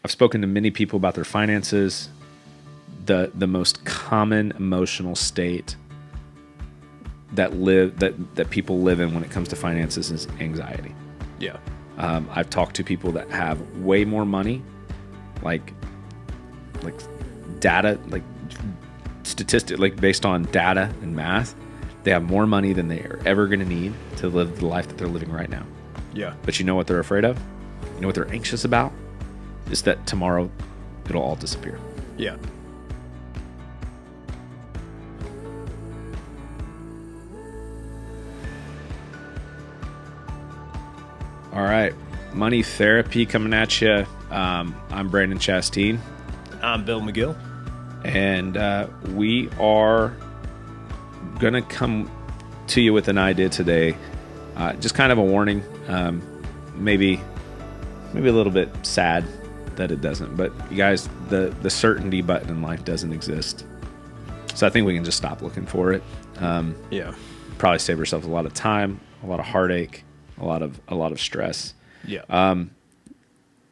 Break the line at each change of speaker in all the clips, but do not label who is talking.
I've spoken to many people about their finances. The most common emotional state that people live in when it comes to finances is anxiety.
Yeah.
I've talked to people that have way more money, like data, like statistic, like based on data and math. They have more money than they are ever going to need to live the life that they're living right now.
Yeah.
But you know what they're afraid of? You know what they're anxious about? Is that tomorrow it'll all disappear.
Yeah.
All right. Money therapy coming at you. I'm Brandon Chasteen.
I'm Bill McGill.
And we are going to come to you with an idea today. Just kind of a warning. Maybe a little bit sad that it doesn't. But you guys, the certainty button in life doesn't exist. So I think we can just stop looking for it.
Yeah.
Probably save ourselves a lot of time, a lot of heartache, a lot of stress.
Yeah.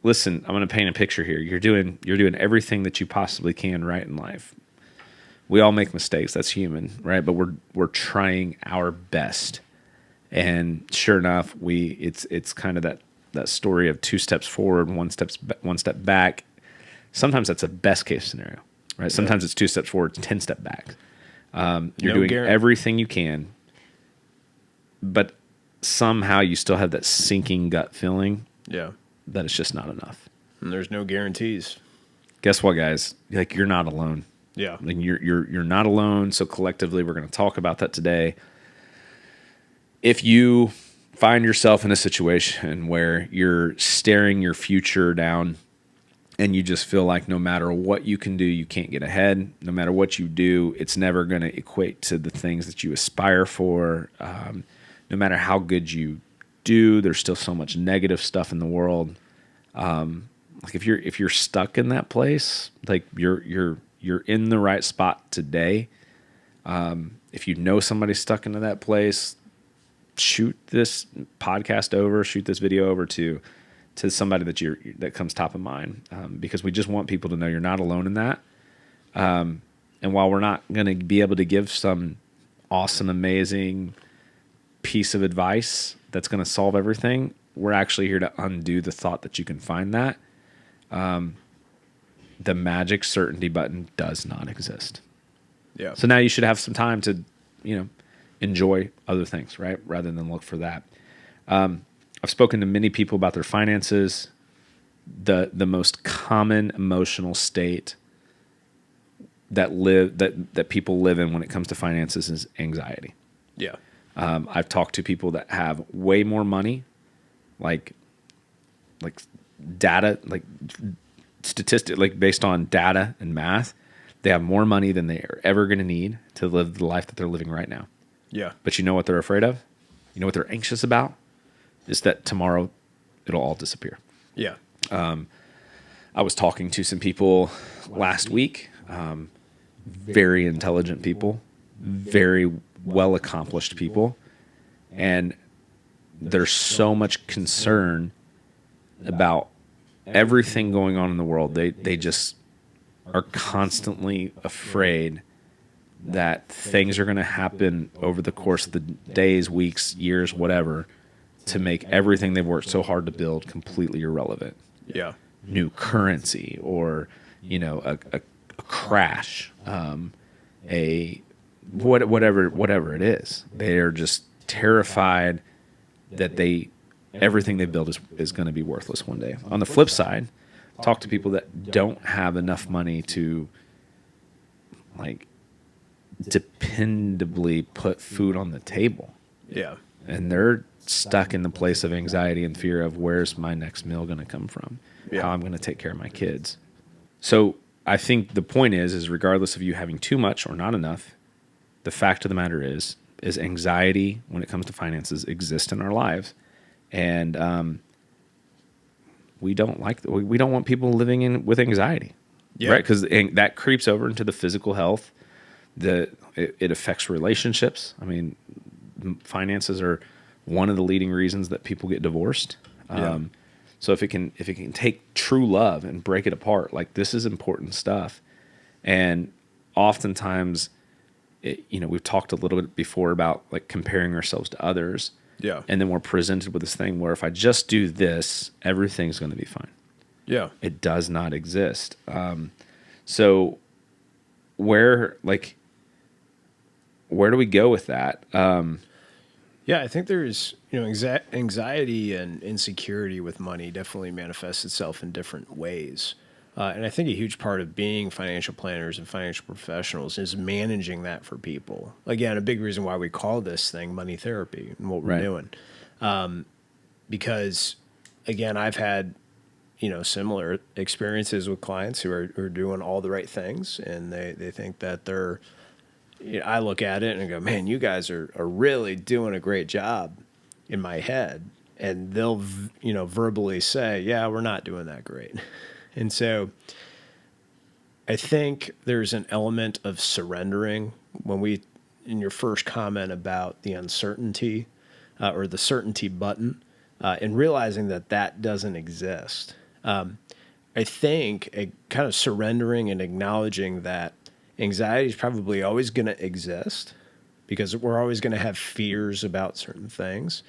Listen, I'm going to paint a picture here. You're doing everything that you possibly can right in life. We all make mistakes. That's human, right? But we're trying our best. And sure enough, it's kind of that story of 2 steps forward, 1 step back. Sometimes that's a best case scenario, right? Sometimes it's 2 steps forward, 10 step back. You're doing everything you can, but somehow you still have that sinking gut feeling.
Yeah.
That it's just not enough.
And there's no guarantees.
Guess what, guys? Like, you're not alone.
Yeah.
Like, you're not alone. So collectively, we're going to talk about that today. If you find yourself in a situation where you're staring your future down and you just feel like no matter what you can do, you can't get ahead. No matter what you do, it's never going to equate to the things that you aspire for. No matter how good you do, there's still so much negative stuff in the world. Like if you're stuck in that place, like you're in the right spot today. If you know somebody stuck into that place, shoot this podcast over, shoot this video over to somebody that comes top of mind, because we just want people to know you're not alone in that. And while we're not going to be able to give some awesome, amazing piece of advice that's going to solve everything, we're actually here to undo the thought that you can find that. The magic certainty button does not exist.
Yeah.
So now you should have some time to, enjoy other things, right? Rather than look for that. I've spoken to many people about their finances. The most common emotional state that people live in when it comes to finances is anxiety.
Yeah.
I've talked to people that have way more money, like data, like statistic, like based on data and math. They have more money than they are ever going to need to live the life that they're living right now.
Yeah.
But you know what they're afraid of? You know what they're anxious about? Is that tomorrow it'll all disappear.
Yeah.
I was talking to some people last week, very intelligent people, very well-accomplished people, and there's so much concern about everything going on in the world. They just are constantly afraid that things are going to happen over the course of the days, weeks, years, whatever, to make everything they've worked so hard to build completely irrelevant.
Yeah.
New currency, or a crash, whatever it is. They are just terrified that everything they build is going to be worthless one day. On the flip side, talk to people that don't have enough money to dependably put food on the table.
Yeah.
And they're stuck in the place of anxiety and fear of where's my next meal going to come from, how I'm going to take care of my kids. So I think the point is regardless of you having too much or not enough, the fact of the matter is anxiety when it comes to finances exists in our lives. And we don't want people living with anxiety, right? Because that creeps over into the physical health. It affects relationships. I mean, finances are one of the leading reasons that people get divorced. So if it can take true love and break it apart, like this is important stuff. And oftentimes, we've talked a little bit before about like comparing ourselves to others.
Yeah.
And then we're presented with this thing where if I just do this, everything's going to be fine.
Yeah.
It does not exist. So where do we go with that?
Yeah, I think there's, anxiety and insecurity with money definitely manifests itself in different ways. And I think a huge part of being financial planners and financial professionals is managing that for people. Again, a big reason why we call this thing money therapy and what we're doing. Because, again, I've had, similar experiences with clients who are doing all the right things, and they think that they're, I look at it and go, man, you guys are really doing a great job in my head. And they'll, verbally say, yeah, we're not doing that great. And so I think there's an element of surrendering in your first comment about the uncertainty or the certainty button and realizing that doesn't exist. I think a kind of surrendering and acknowledging that anxiety is probably always going to exist because we're always going to have fears about certain things,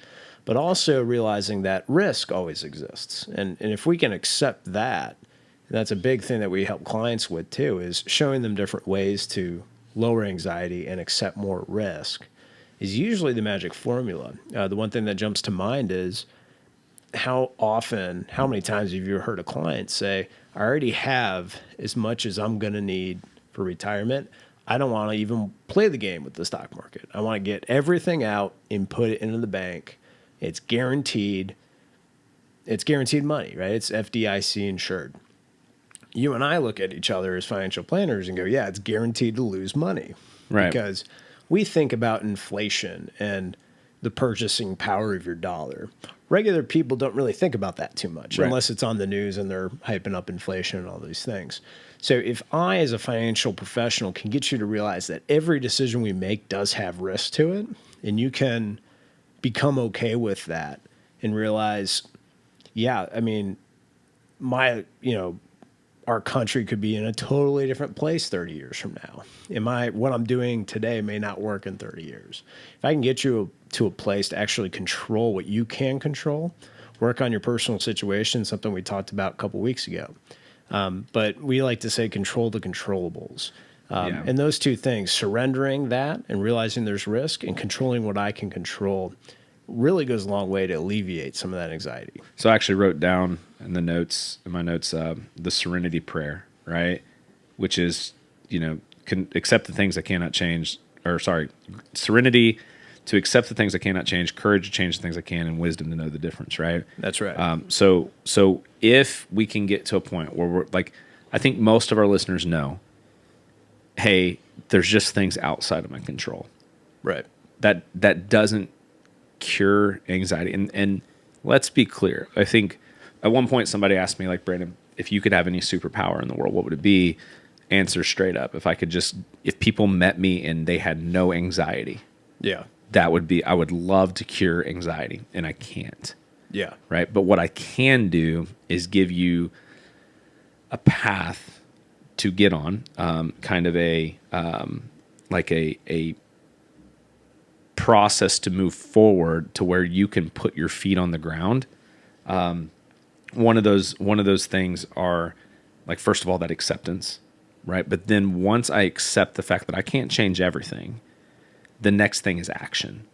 but also realizing that risk always exists. And if we can accept that, and that's a big thing that we help clients with too, is showing them different ways to lower anxiety and accept more risk is usually the magic formula. The one thing that jumps to mind is how many times have you heard a client say, I already have as much as I'm going to need for retirement. I don't want to even play the game with the stock market. I want to get everything out and put it into the bank. It's guaranteed. It's guaranteed money, right? It's FDIC insured. You and I look at each other as financial planners and go, yeah, it's guaranteed to lose money.
Right.
Because we think about inflation and the purchasing power of your dollar. Regular people don't really think about that too much unless it's on the news and they're hyping up inflation and all these things. So if I, as a financial professional, can get you to realize that every decision we make does have risk to it, and you can become okay with that and realize, yeah, I mean, our country could be in a totally different place 30 years from now. What I'm doing today may not work in 30 years. If I can get you to a place to actually control what you can control, work on your personal situation, something we talked about a couple weeks ago. But we like to say control the controllables. And those two things, surrendering that and realizing there's risk and controlling what I can control, really goes a long way to alleviate some of that anxiety.
So I actually wrote down in my notes, the serenity prayer, right? Which is, accept the things I cannot change, serenity to accept the things I cannot change, courage to change the things I can, and wisdom to know the difference, right?
That's right.
So if we can get to a point where we're like, I think most of our listeners know, hey, there's just things outside of my control.
Right.
That doesn't cure anxiety. And let's be clear. I think at one point somebody asked me, like, Brandon, if you could have any superpower in the world, what would it be? Answer straight up. If people met me and they had no anxiety,
yeah,
I would love to cure anxiety, and I can't.
Yeah.
Right. But what I can do is give you a path to get on, kind of a process to move forward to where you can put your feet on the ground. One of those things are, like, first of all, that acceptance, right? But then once I accept the fact that I can't change everything, the next thing is action,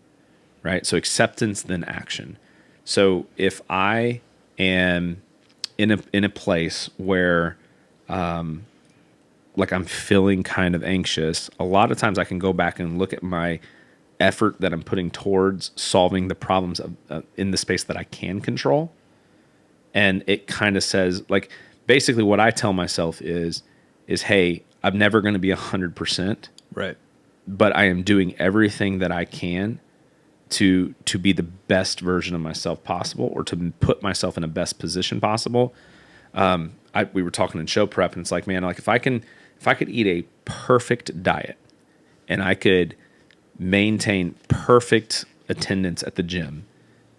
right? So acceptance, then action. So if I am in a place where, like, I'm feeling kind of anxious, a lot of times I can go back and look at my effort that I'm putting towards solving the problems in the space that I can control. And it kind of says, like, basically what I tell myself is, hey, I'm never going to be 100%.
Right.
But I am doing everything that I can to be the best version of myself possible, or to put myself in the best position possible. We were talking in show prep, and it's like, man, like, if I could eat a perfect diet and I could maintain perfect attendance at the gym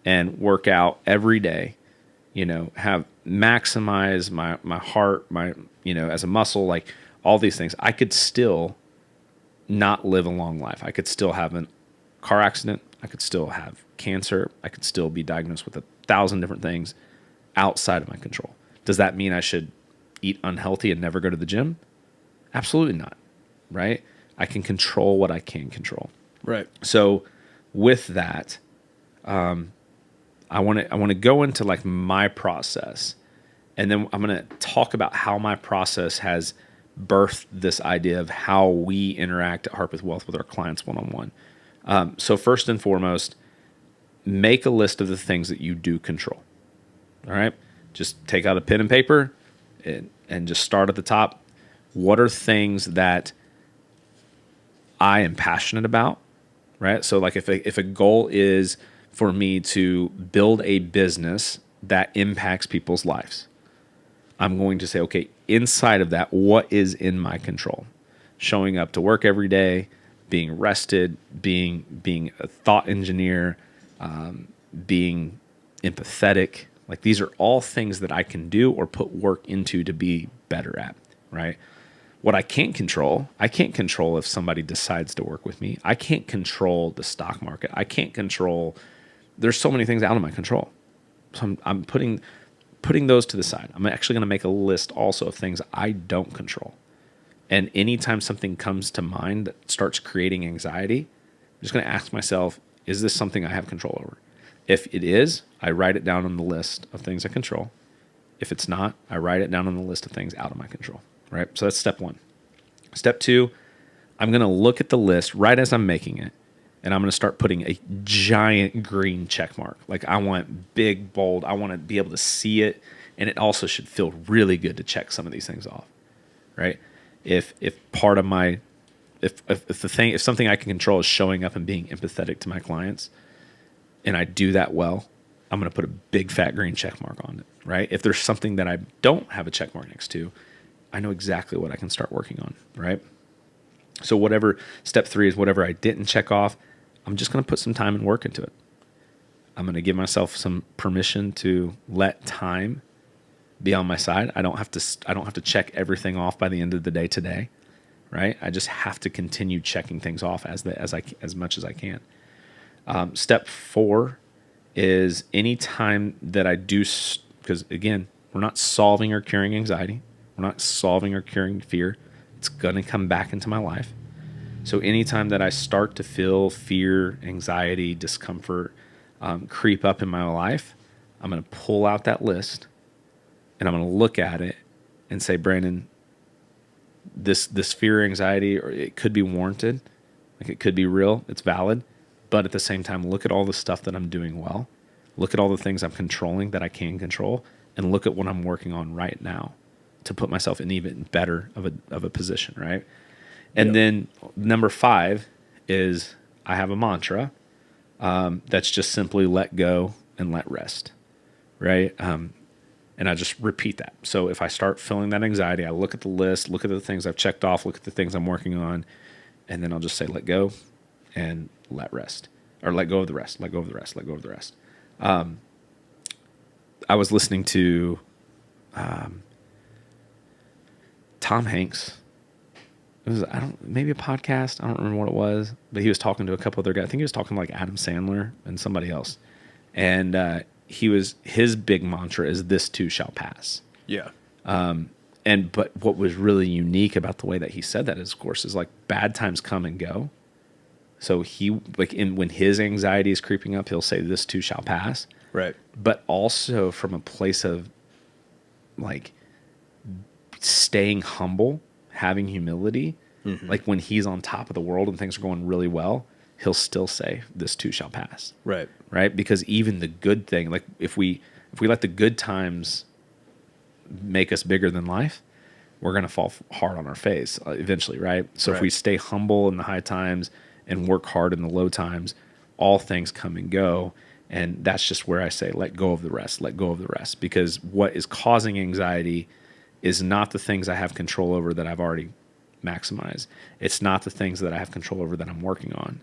and work out every day, have maximize my heart, as a muscle, like all these things, I could still not live a long life. I could still have a car accident. I could still have cancer. I could still be diagnosed with 1,000 different things outside of my control. Does that mean I should eat unhealthy and never go to the gym? Absolutely not. Right? I can control what I can control.
Right.
So with that, I want to go into like my process, and then I'm going to talk about how my process has birthed this idea of how we interact at Harpeth Wealth with our clients one-on-one. So first and foremost, make a list of the things that you do control. All right. Just take out a pen and paper and just start at the top. What are things that I am passionate about? Right. So like if a goal is for me to build a business that impacts people's lives, I'm going to say, okay, inside of that, what is in my control? Showing up to work every day, being rested, being a thought engineer, being empathetic. Like these are all things that I can do or put work into to be better at, right? What I can't control if somebody decides to work with me. I can't control the stock market. I can't control. There's so many things out of my control. So I'm putting those to the side. I'm actually going to make a list also of things I don't control. And anytime something comes to mind that starts creating anxiety, I'm just going to ask myself, is this something I have control over? If it is, I write it down on the list of things I control. If it's not, I write it down on the list of things out of my control, right? So that's step one. Step two, I'm going to look at the list right as I'm making it, and I'm going to start putting a giant green check mark. Like I want big, bold. I want to be able to see it, and it also should feel really good to check some of these things off, right? If part of my if something I can control is showing up and being empathetic to my clients, and I do that well, I'm going to put a big fat green check mark on it, right? If there's something that I don't have a check mark next to, I know exactly what I can start working on, right? So whatever step three is, whatever I didn't check off, I'm just going to put some time and work into it. I'm going to give myself some permission to let time be on my side. I don't have to check everything off by the end of the day today, right? I just have to continue checking things off as much as I can. Step four is any time that I do, because again, we're not solving or curing anxiety. We're not solving or curing fear. It's going to come back into my life. So anytime that I start to feel fear, anxiety, discomfort creep up in my life, I'm going to pull out that list and I'm going to look at it and say, Brandon, this fear, anxiety, or it could be warranted. Like it could be real. It's valid. But at the same time, look at all the stuff that I'm doing well. Look at all the things I'm controlling that I can control, and look at what I'm working on right now to put myself in even better of a position, right? And then number 5 is I have a mantra that's just simply let go and let rest, right? And I just repeat that. So if I start feeling that anxiety, I look at the list, look at the things I've checked off, look at the things I'm working on, and then I'll just say let go and let rest, or let go of the rest, let go of the rest, let go of the rest. I was listening to Tom Hanks. It was maybe a podcast. I don't remember what it was, but he was talking to a couple other guys. I think he was talking to like Adam Sandler and somebody else. And his big mantra is "This too shall pass."
Yeah.
But what was really unique about the way that he said that is, of course, is like bad times come and go. So when his anxiety is creeping up, he'll say, "This too shall pass."
Right.
But also from a place of like staying humble, having humility. Mm-hmm. Like when he's on top of the world and things are going really well, he'll still say, "This too shall pass."
Right.
Right. Because even the good thing, like if we let the good times make us bigger than life, we're going to fall hard on our face eventually. Right. So if we stay humble in the high times and work hard in the low times, all things come and go. And that's just where I say, let go of the rest, let go of the rest. Because what is causing anxiety is not the things I have control over that I've already maximized. It's not the things that I have control over that I'm working on.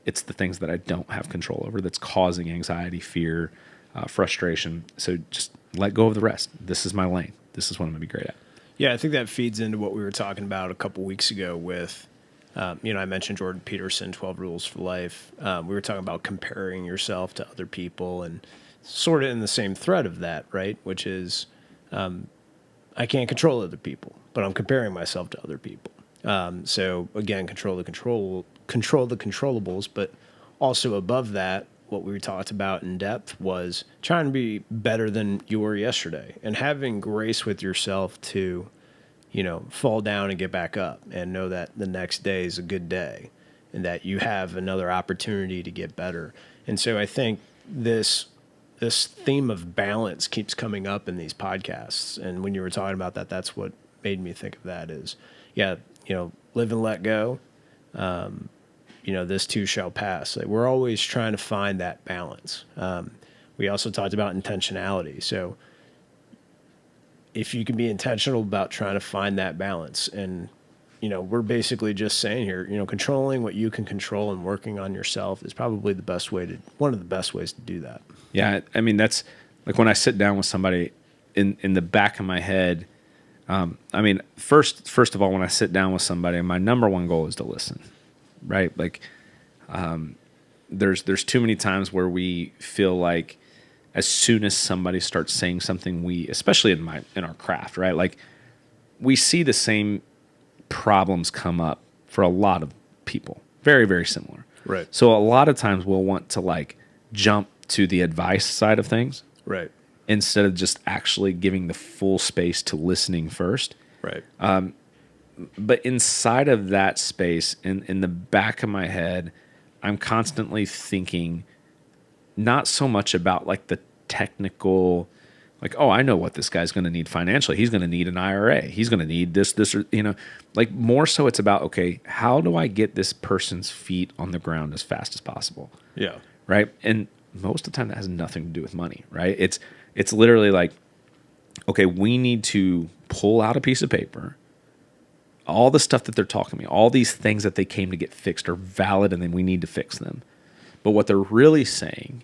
It's the things that I don't have control over that's causing anxiety, fear, frustration. So just let go of the rest. This is my lane. This is what I'm going to be great at.
Yeah, I think that feeds into what we were talking about a couple weeks ago with, I mentioned Jordan Peterson, 12 Rules for Life. We were talking about comparing yourself to other people and sort of in the same thread of that, right? Which is, I can't control other people, but I'm comparing myself to other people. So again, control the controllables, but also above that, what we talked about in depth was trying to be better than you were yesterday and having grace with yourself to, fall down and get back up and know that the next day is a good day and that you have another opportunity to get better. And so I think this theme of balance keeps coming up in these podcasts. And when you were talking about that, that's what made me think of that is, live and let go. This too shall pass. Like, we're always trying to find that balance. We also talked about intentionality. So if you can be intentional about trying to find that balance, and, we're basically just saying here, controlling what you can control and working on yourself is probably one of the best ways to do that.
Yeah. I mean, that's like when I sit down with somebody in the back of my head. First of all, when I sit down with somebody, my number one goal is to listen. Right? Like, there's too many times where we feel like as soon as somebody starts saying something, especially in our craft, right? Like, we see the same problems come up for a lot of people, very, very similar.
Right.
So a lot of times we'll want to jump to the advice side of things.
Right.
Instead of just actually giving the full space to listening first.
Right.
But inside of that space, in the back of my head, I'm constantly thinking not so much about the technical, I know what this guy's going to need financially. He's going to need an IRA. He's going to need this, or, more so it's about, okay, how do I get this person's feet on the ground as fast as possible?
Yeah.
Right. And most of the time that has nothing to do with money, right? It's literally like, okay, we need to pull out a piece of paper. All the stuff that they're talking to me, all these things that they came to get fixed are valid, and then we need to fix them. But what they're really saying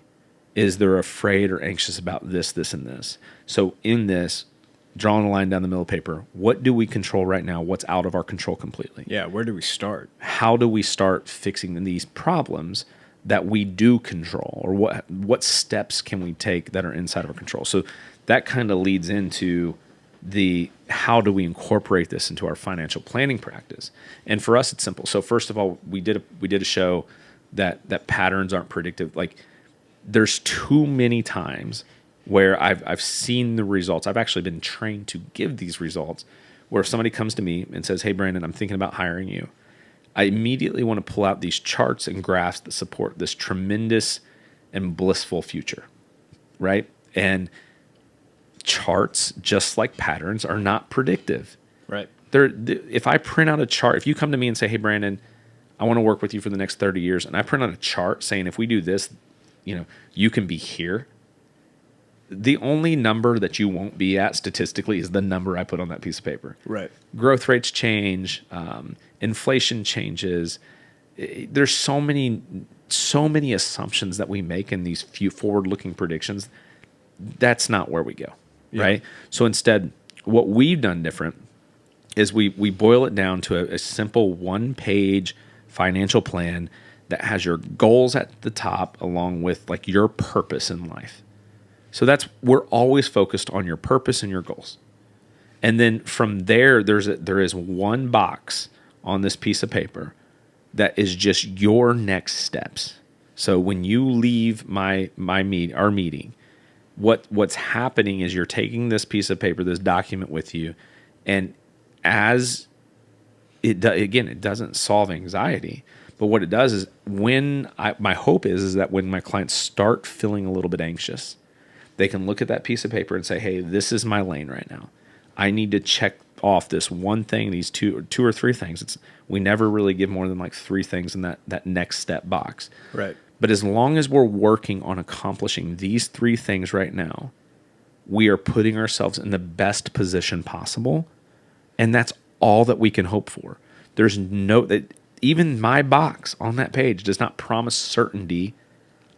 is they're afraid or anxious about this, this, and this. So in this, drawing a line down the middle of paper, what do we control right now? What's out of our control completely?
Yeah, where do we start?
How do we start fixing these problems that we do control? Or what steps can we take that are inside of our control? So that kind of leads into how do we incorporate this into our financial planning practice? And for us, it's simple. So first of all, we did a show that patterns aren't predictive. Like, there's too many times where I've seen the results. I've actually been trained to give these results where if somebody comes to me and says, "Hey, Brandon, I'm thinking about hiring you," I immediately want to pull out these charts and graphs that support this tremendous and blissful future, right? And charts, just like patterns, are not predictive.
Right.
If I print out a chart, if you come to me and say, "Hey, Brandon, I want to work with you for the next 30 years," and I print out a chart saying if we do this, you can be here. The only number that you won't be at statistically is the number I put on that piece of paper.
Right.
Growth rates change, inflation changes. There's so many assumptions that we make in these few forward-looking predictions. That's not where we go. Yeah. Right? So instead, what we've done different is we boil it down to a simple one-page financial plan that has your goals at the top along with your purpose in life. So we're always focused on your purpose and your goals. And then from there is one box on this piece of paper that is just your next steps. So when you leave our meeting, what's happening is you're taking this piece of paper, this document with you, and as it doesn't solve anxiety, but what it does is my hope is that when my clients start feeling a little bit anxious, they can look at that piece of paper and say, "Hey, this is my lane right now. I need to check off this one thing, these two or three things." We never really give more than 3 things in that next step box.
Right.
But as long as we're working on accomplishing these 3 things right now, we are putting ourselves in the best position possible. And that's all that we can hope for. Even my box on that page does not promise certainty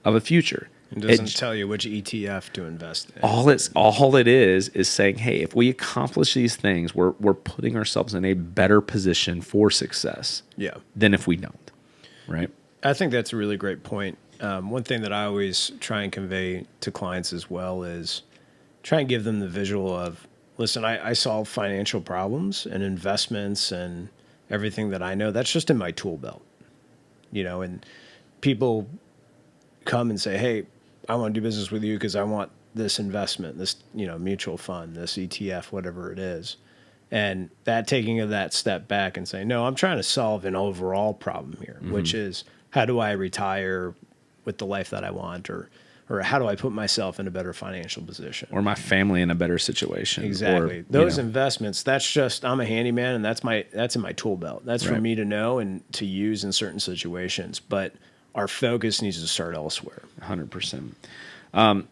of a future.
It doesn't tell you which ETF to invest in.
All it is saying, hey, if we accomplish these things, we're putting ourselves in a better position for success than if we don't, right?
I think that's a really great point. One thing that I always try and convey to clients as well is try and give them the visual of, listen, I solve financial problems and investments and everything that I know. That's just in my tool belt, and people come and say, hey, I want to do business with you because I want this investment, this, mutual fund, this ETF, whatever it is. And that taking of that step back and saying, no, I'm trying to solve an overall problem here, which is how do I retire with the life that I want, or how do I put myself in a better financial position,
or my family in a better situation.
Exactly.
Or,
those investments, that's just, I'm a handyman, and that's in my tool belt. That's for me to know and to use in certain situations. But our focus needs to start elsewhere.
100%.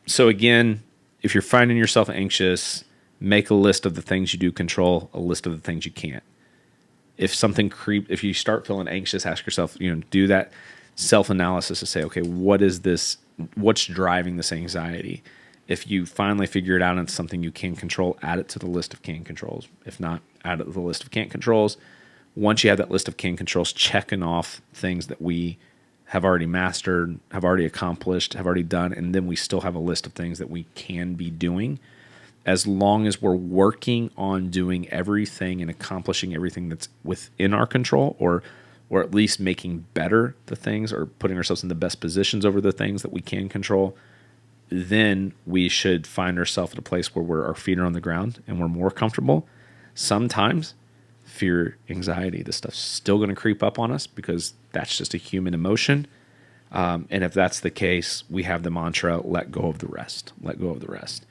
So again, if you're finding yourself anxious, make a list of the things you do control, a list of the things you can't. If you start feeling anxious, ask yourself, do that self-analysis to say, okay, what's driving this anxiety? If you finally figure it out and it's something you can control, add it to the list of can controls. If not, add it to the list of can't controls. Once you have that list of can controls, checking off things that we have already mastered, have already accomplished, have already done, and then we still have a list of things that we can be doing. As long as we're working on doing everything and accomplishing everything that's within our control, or at least making better the things, or putting ourselves in the best positions over the things that we can control, then we should find ourselves at a place where our feet are on the ground and we're more comfortable. Sometimes fear, anxiety, this stuff's still going to creep up on us because that's just a human emotion. And if that's the case, we have the mantra, let go of the rest. Let go of the rest.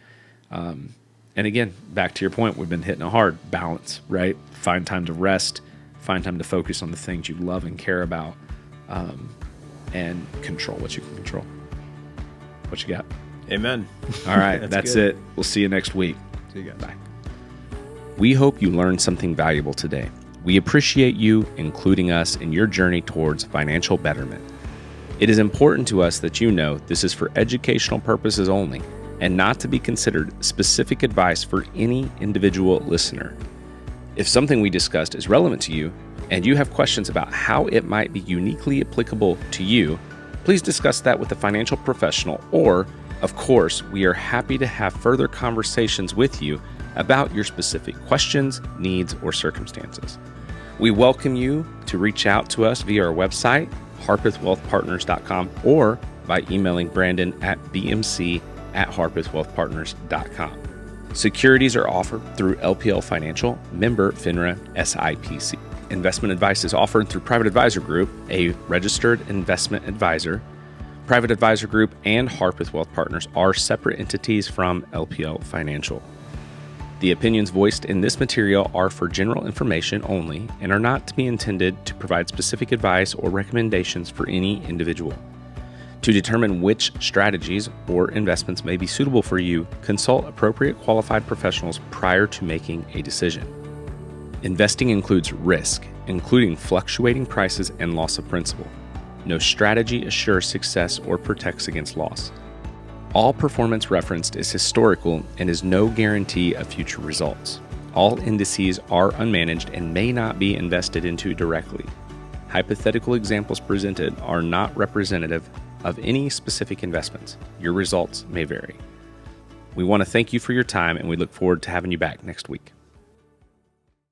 And again, back to your point, we've been hitting a hard balance, right? Find time to rest, find time to focus on the things you love and care about, and control what you can control. What you got?
Amen.
All right, that's it. We'll see you next week.
See you guys.
Bye. We hope you learned something valuable today. We appreciate you including us in your journey towards financial betterment. It is important to us that you know this is for educational purposes only and not to be considered specific advice for any individual listener. If something we discussed is relevant to you and you have questions about how it might be uniquely applicable to you, please discuss that with a financial professional, or, of course, we are happy to have further conversations with you about your specific questions, needs, or circumstances. We welcome you to reach out to us via our website, harpethwealthpartners.com, or by emailing Brandon at bmc@harpethwealthpartners.com. Securities are offered through LPL Financial, member FINRA SIPC. Investment advice is offered through Private Advisor Group, a registered investment advisor. Private Advisor Group and Harpeth Wealth Partners are separate entities from LPL Financial. The opinions voiced in this material are for general information only and are not to be intended to provide specific advice or recommendations for any individual. To determine which strategies or investments may be suitable for you, consult appropriate qualified professionals prior to making a decision. Investing includes risk, including fluctuating prices and loss of principal. No strategy assures success or protects against loss. All performance referenced is historical and is no guarantee of future results. All indices are unmanaged and may not be invested into directly. Hypothetical examples presented are not representative of any specific investments. Your results may vary. We want to thank you for your time, and we look forward to having you back next week.